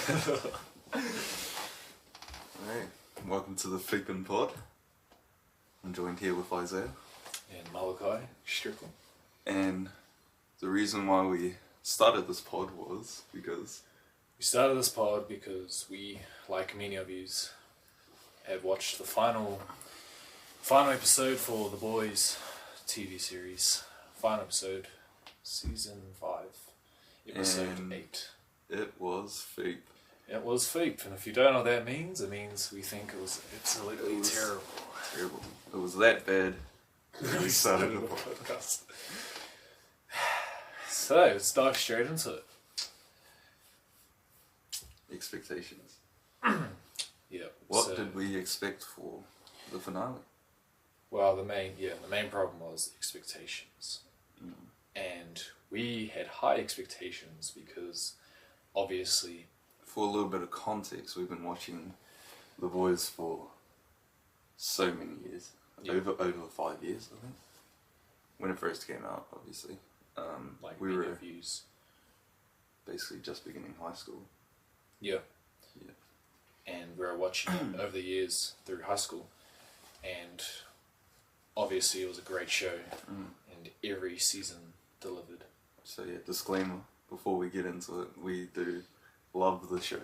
Alright, welcome to the Flippin' Pod. I'm joined here with Isaiah. And Malachi Strickland. And the reason why we started this pod was because... We started this pod because we, like many of yous, had watched the final episode for The Boys TV series. Final episode, season 5, episode And 8. it was fake. It was Feep, and if you don't know what that means, it means we think it was absolutely terrible. Terrible. It was that bad. We started the pod. podcast. So, let's dive straight into it. Expectations. Yeah. What did we expect for the finale? Well, the main problem was expectations. And we had high expectations because, obviously... For a little bit of context, we've been watching The Boys for so many years. Yeah. Over 5 years, I think. When it first came out, obviously. We were views. basically just beginning high school. Yeah. Yeah. And we were watching it over the years through high school. And obviously it was a great show. And every season delivered. So yeah, disclaimer, before we get into it, we do love the show.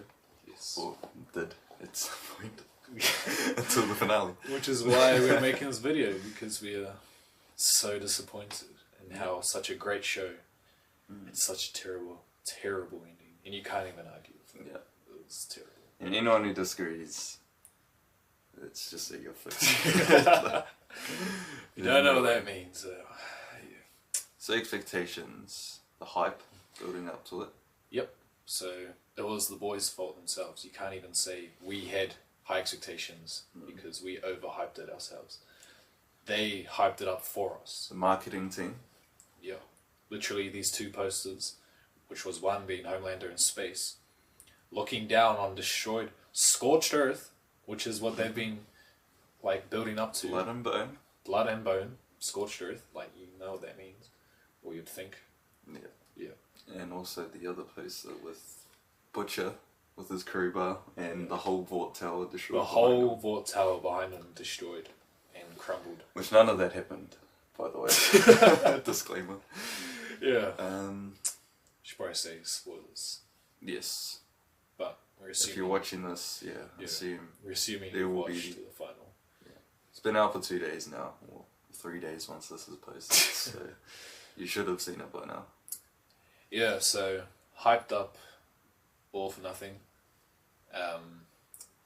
Yes. Or did at some point. Until the finale. Which is why we're making this video, because we are so disappointed in how such a great show, it's such a terrible ending. And you can't even argue with it. Yeah. It was terrible. And anyone who disagrees, it's just at your face. You don't know what that means. Yeah. So expectations, the hype building up to it. Yep. So it was the boys' fault themselves. You can't even say we had high expectations because we overhyped it ourselves. They hyped it up for us. The marketing team. Yeah. Literally these two posters, which was one being Homelander in space, looking down on destroyed, scorched earth, which is what they've been like building up to. Blood and bone. Blood and bone, scorched earth, like you know what that means, or you'd think. Yeah. Yeah. And also the other poster with Butcher with his crowbar and the whole Vought Tower destroyed. The whole Vought Tower behind him destroyed and crumbled. Which none of that happened, by the way. Disclaimer. Yeah. Should probably say spoilers. Yes. But we're assuming. If you're watching this, assume we're assuming there you will watched be- to the final. it's been out for 2 days now, or 3 days once this is posted, so you should have seen it by now. Yeah, so hyped up, all for nothing.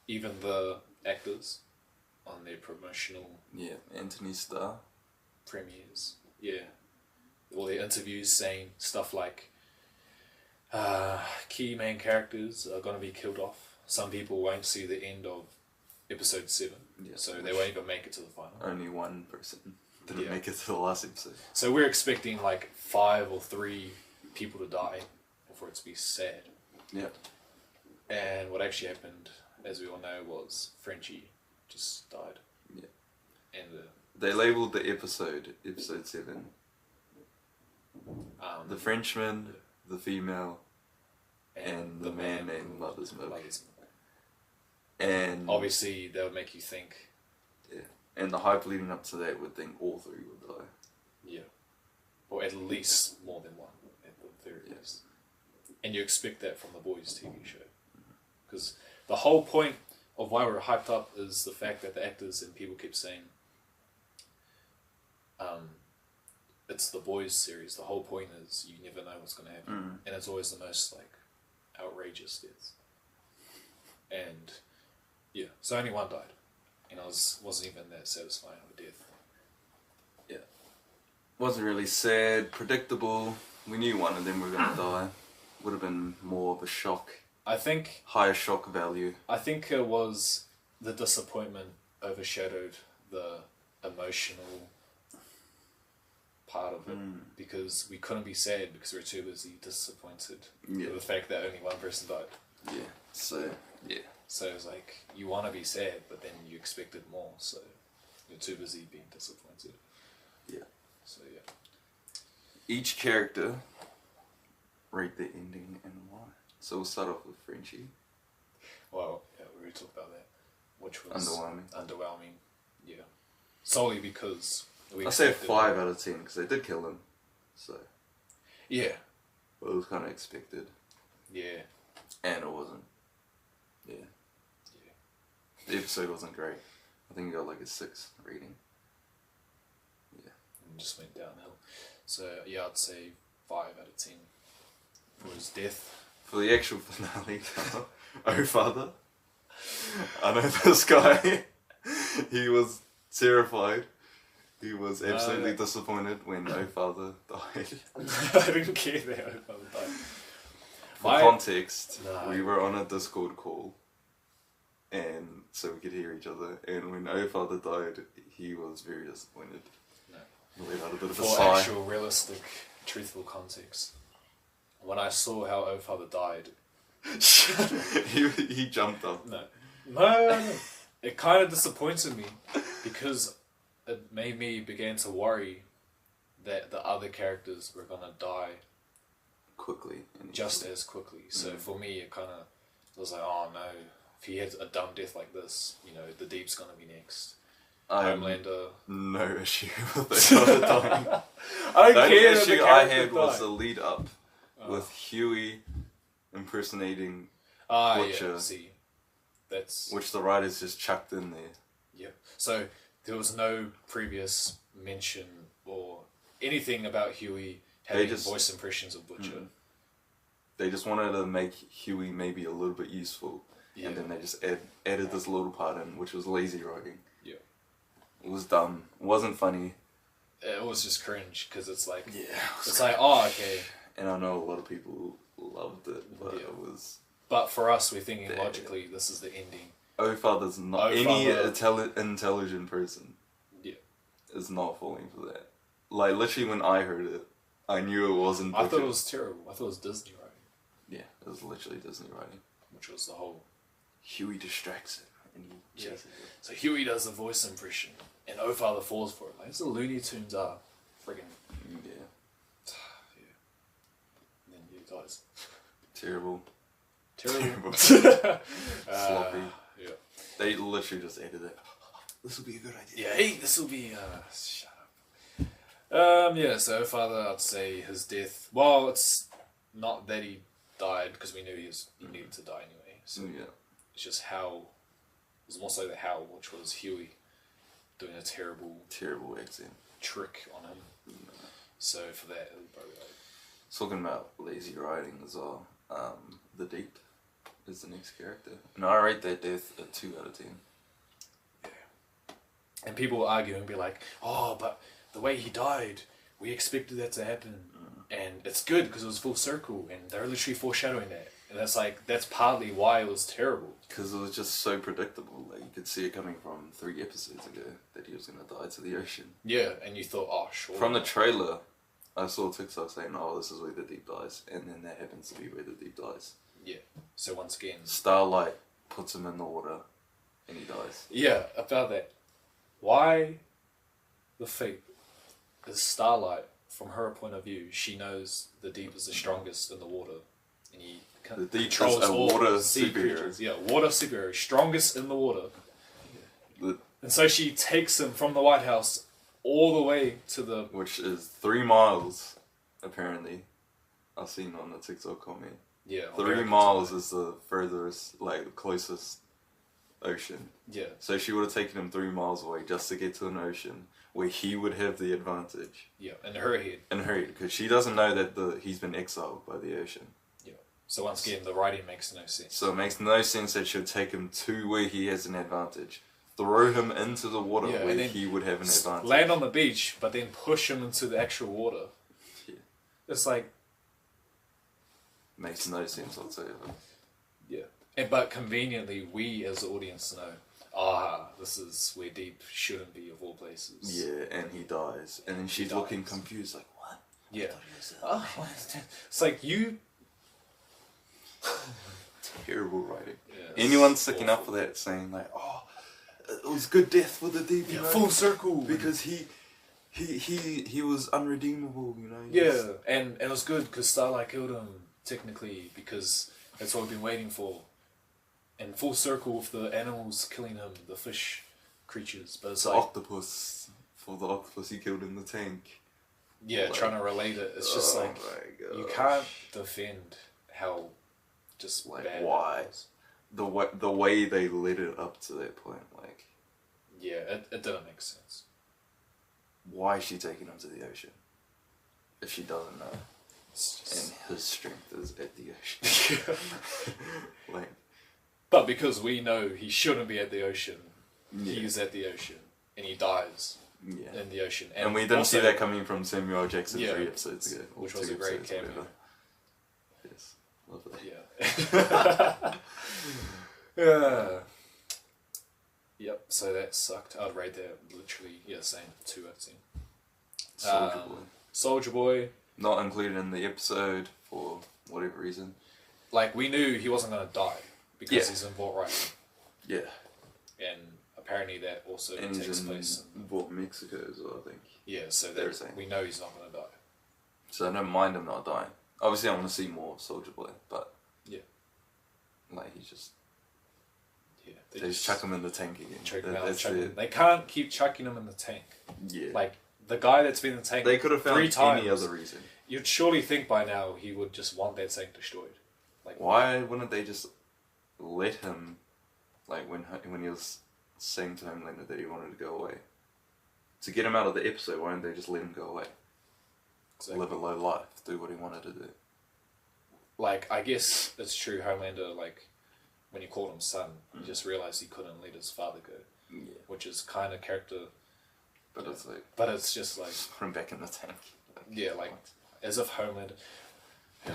Even the actors on their promotional Yeah, Anthony Starr. premieres, all their interviews saying stuff like key main characters are going to be killed off. Some people won't see the end of episode 7, so they won't even make it to the final. Only one person didn't Yeah. make it to the last episode. So we're expecting like 5 or 3 people to die for it to be sad. Yeah. And what actually happened, as we all know, was Frenchie just died. Yeah. And They labelled the episode 7. The Frenchman, the female, and the man named Mother's Milk. And obviously, that would make you think. yeah, and the hype leading up to that would think all 3 would die. Yeah. Or at least more than one, at the very least. And you expect that from the Boys TV show. Because the whole point of why we're hyped up is the fact that the actors and people keep saying it's the Boys series. The whole point is you never know what's going to happen. And it's always the most like outrageous deaths. And yeah, so only one died. And it wasn't even that satisfying of a death. Yeah. Wasn't really sad, predictable. We knew one of them were going to die. Would have been more of a shock. I think Higher shock value. it was the disappointment overshadowed the emotional part of it because we couldn't be sad because we were too busy disappointed Yeah. with the fact that only one person died. Yeah. So, yeah. So it was like, you want to be sad, but then you expected more, so you're too busy being disappointed. Yeah. So yeah. Each character rate the ending and why. So we'll start off with Frenchie. Well, yeah, we already talked about that, which was Underwhelming. Yeah, solely because I say 5 out of 10 because they did kill him, so yeah, it was kind of expected, yeah, and it wasn't. Yeah. The episode wasn't great. I think it got like a 6 rating. Yeah. And just went downhill. So yeah, I'd say 5 out of 10 for his death. For the actual finale, Oh Father, I know this guy. He was terrified. He was absolutely disappointed when Oh Father died. I didn't care that Oh Father died. For context, No. we were on a Discord call, and so we could hear each other. And when Oh Father died, he was very disappointed. No. He let out a bit of a For sigh. actual, realistic, truthful context, when I saw how Oh Father died, he jumped up. no, it kind of disappointed me because it made me begin to worry that the other characters were gonna die Quickly. And just as quickly. So for me, it kind of was like, oh no, if he had a dumb death like this, you know, the Deep's gonna be next. Homelander. No issue with it dying. I The don't only care. that the issue I character had was died. the lead up with Huey impersonating, Butcher. Yeah, see, that's which the writers just chucked in there. yeah. So there was no previous mention or anything about Huey having just- voice impressions of Butcher. They just wanted to make Huey maybe a little bit useful, Yeah. and then they just added this little part in, which was lazy writing. Yeah. It was dumb. It wasn't funny. It was just cringe because it's like Yeah. it's like, oh, okay. And I know a lot of people loved it, but Yeah. it was. But for us, we're thinking Yeah. logically, this is the ending. Oh Father's not Oh any Father- intelligent person. Yeah. Is not falling for that. Like literally, when I heard it, I knew it wasn't. I thought Butcher. it was terrible. I thought it was Disney writing, Yeah, it was literally Disney writing. which was the whole. Huey distracts him, and he Yeah. chases it. So Huey does the voice impression, and Oh Father falls for it. Like, it's the Looney Tunes are friggin' Yeah, yeah. And then he dies. terrible. Terrible. Sloppy. Yeah. They literally just added it. This will be a good idea. Yeah. Hey, this will be. Shut up. Yeah. So Father, I'd say his death. Well, it's not that he died because we knew he needed to die anyway. So Yeah. it's just how. It was more so the how, which was Huey doing a terrible Terrible accent. trick on him. So for that, it would probably like. Talking about lazy writing as well. The Deep is the next character, and I rate that death a 2 out of 10. And people will argue and be like, oh, but the way he died, we expected that to happen. And it's good because it was full circle and they're literally foreshadowing that. And that's partly why it was terrible. Because it was just so predictable. Like you could see it coming from 3 episodes ago that he was gonna die to the ocean. Yeah, and you thought, oh, sure. From the trailer, I saw TikTok saying, "Oh, this is where the Deep dies," and then that happens to be where the Deep dies. Yeah. So once again. Starlight puts him in the water, and he dies. Yeah, about that. Why the fate is Starlight, from her point of view, she knows the Deep is the strongest in the water. And he The Deep controls is a all water sea superhero. creatures. Yeah, water superhero. Strongest in the water. The- And so she takes him from the White House all the way to the... which is 3 miles, apparently. I've seen on the TikTok comment. Yeah. 3 Americans miles are- is the furthest, like, the closest ocean. Yeah. So she would have taken him 3 miles away just to get to an ocean where he would have the advantage. Yeah, in her head. In her, because she doesn't know that he's been exiled by the ocean. Yeah. So once again, the writing makes no sense. So it makes no sense that she'll take him to where he has an advantage. Throw him into the water Yeah, and where then he would have an advantage. Land on the beach, but then push him into the actual water. Yeah. It's like... Makes no sense whatsoever. Yeah. But conveniently, we as the audience know, this is where Deep shouldn't be of all places. Yeah, and he dies. And then she's looking confused, like, what? Yeah. Oh, It's like you... terrible writing. Yeah, it's Anyone sticking up awful. for that, saying, like, oh, it was good death for the Deep, you Yeah, know? full circle. Because he was unredeemable, you know? Yeah, and it was good because Starlight killed him, technically, because that's what we've been waiting for. And full circle with the animals killing him, the fish creatures. But it's The like, octopus, for the octopus he killed in the tank. yeah, like- trying to relate it. It's just like, my you gosh. can't defend how just Like, bad why? it was. The way they led it up to that point, like, Yeah, it didn't make sense. why is she taking him to the ocean? If she doesn't know. It's And just... his strength is at the ocean. Like, But because we know he shouldn't be at the ocean, yeah. he's at the ocean. And he dies Yeah. in the ocean. And we didn't see also- that coming from Samuel L. Jackson Yeah, 3 episodes ago. or which was 2 a great episodes, cameo. whatever. Yes. Lovely. Yeah. Yeah. Yep, so that sucked. I'd rate that literally, same, 2 out of 10. Soldier Boy. Soldier Boy, Not included in the episode for whatever reason. like, we knew he wasn't going to die because Yeah. he's in Vault Rising. Yeah. And apparently that also And takes he's place in Vault Mexico as well, I think. Yeah, so They're that saying. we know he's not going to die. So I don't mind him not dying. Obviously I want to see more of Soldier Boy, but... Yeah. Like, he's just... Yeah, They just chuck him in the tank again. chuck him That- out, that's chuck him. it. They can't keep chucking him in the tank. Yeah. Like, the guy that's been in the tank They could have found 3 times, any other reason. you'd surely think by now he would just want that tank destroyed. Like, Why wouldn't they just let him, like when he was saying to Homelander that he wanted to go away, to get him out of the episode? Why don't they just let him go away, exactly. live a low life, do what he wanted to do? Like, I guess it's true, Homelander, like, when he called him son, he just realised he couldn't let his father go, Yeah. which is kind of character, But it's like but it's just like, put him back in the tank. yeah, like, as if Homelander, yeah.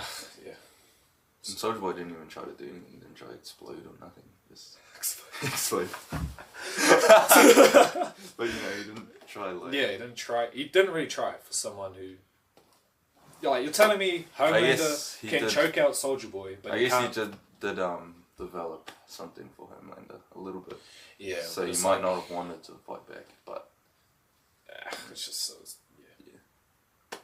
And Soldier Boy didn't even try to do anything. He didn't try to explode or nothing. Just explode. But you know, he didn't try like. Yeah, he didn't really try for someone who, like, you're telling me guess Homelander he can did- choke out Soldier Boy, but I he guess can't. he did develop something for Homelander a little bit. Yeah, So but he it's might like, not have wanted to fight back, but it's just so, yeah. yeah.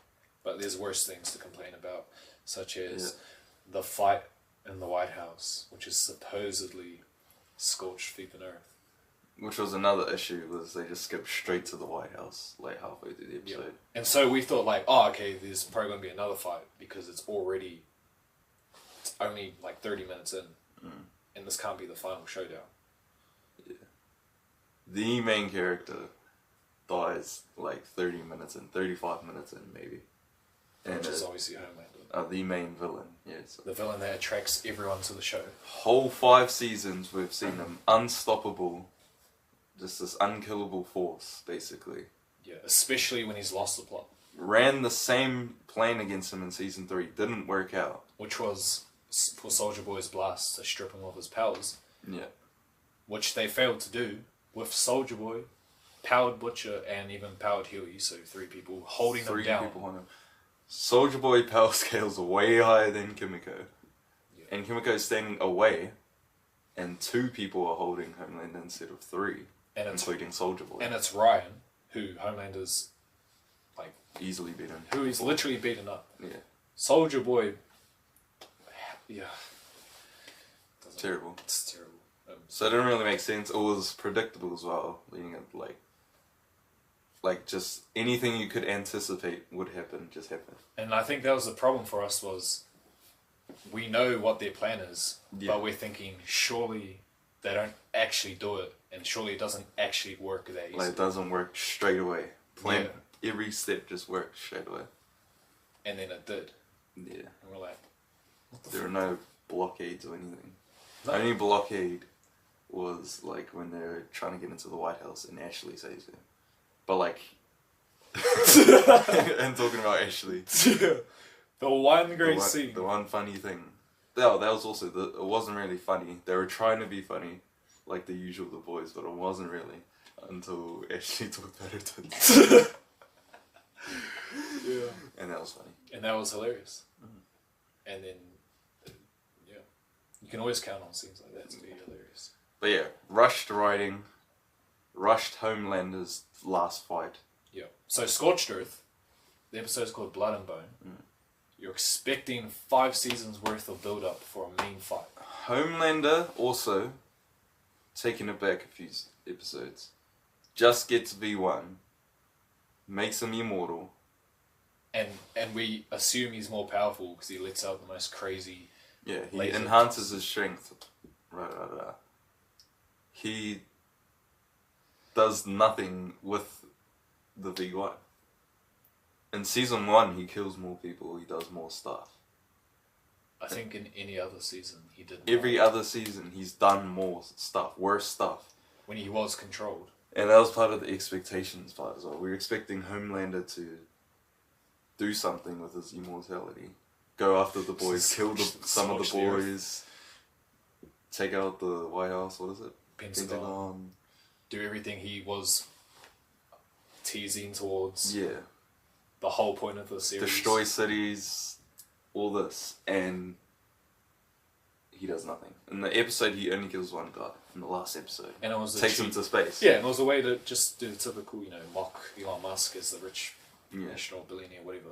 But there's worse things to complain about, such as the fight in the White House, which is supposedly scorched Theban Earth. Which was another issue, was they just skipped straight to the White House, like halfway through the episode. And so we thought, like, oh, okay, there's probably going to be another fight because it's only like 30 minutes in, and this can't be the final showdown. Yeah. The main character dies like 30 minutes in, 35 minutes in maybe. Which is obviously Homelander. The main villain, yes. The villain that attracts everyone to the show. Whole 5 seasons we've seen him unstoppable, just this unkillable force, basically. Yeah, especially when he's lost the plot. Ran the same plan against him in season 3, didn't work out. Which was for Soldier Boy's blast to strip him of his powers. Yeah. Which they failed to do with Soldier Boy, Powered Butcher, and even Powered Huey, so 3 people holding them down. 3 people on him. Soldier Boy power scales are way higher than Kimiko. Yeah. And Kimiko's standing away, and 2 people are holding Homelander instead of 3, And it's, including Soldier Boy. and it's Ryan, who Homelander's, like, Easily beaten. who he's literally beaten up. Yeah. Soldier Boy, yeah. Terrible. It's terrible. So it didn't really make sense. It was predictable as well, leading it like just anything you could anticipate would happen just happened. And I think that was the problem for us was we know what their plan is, Yeah. but we're thinking surely they don't actually do it, and surely it doesn't actually work that easy. Like it doesn't work straight away. Plan Yeah. every step just worked straight away. And then it did, Yeah. and we're like, what the There are no blockades or anything. No. Only blockade was like when they're trying to get into the White House and Ashley saves them. But like and talking about Ashley. the one great scene. The one funny thing. No, that was also it wasn't really funny. They were trying to be funny, like the usual The Boys, but it wasn't really until Ashley talked about her tits. Yeah. And that was funny. And that was hilarious. And then, yeah, you can always count on scenes like that to be hilarious. But yeah, rushed writing, rushed Homelander's last fight. Yeah. So Scorched Earth, the episode's called Blood and Bone. You're expecting 5 seasons worth of build up for a main fight. Homelander also, taking it back a few episodes, just gets V1, makes him immortal. And we assume he's more powerful because he lets out the most crazy... Yeah, he laser enhances his strength. Right. He does nothing with the V1. In season 1, he kills more people, he does more stuff. I think in any other season he did Every other season, he's done more stuff, worse stuff. when he was controlled. And that was part of the expectations part as well. We were expecting Homelander to do something with his immortality. Go after the boys, kill some of the boys, take out the White House, what is it? Pentagon. Do everything he was teasing towards. Yeah. The whole point of the series. Destroy cities, all this. And he does nothing. In the episode, he only kills one guy. In the last episode. And it was takes him to space. Yeah, and it was a way to just do the typical, mock Elon Musk as the rich national billionaire, whatever.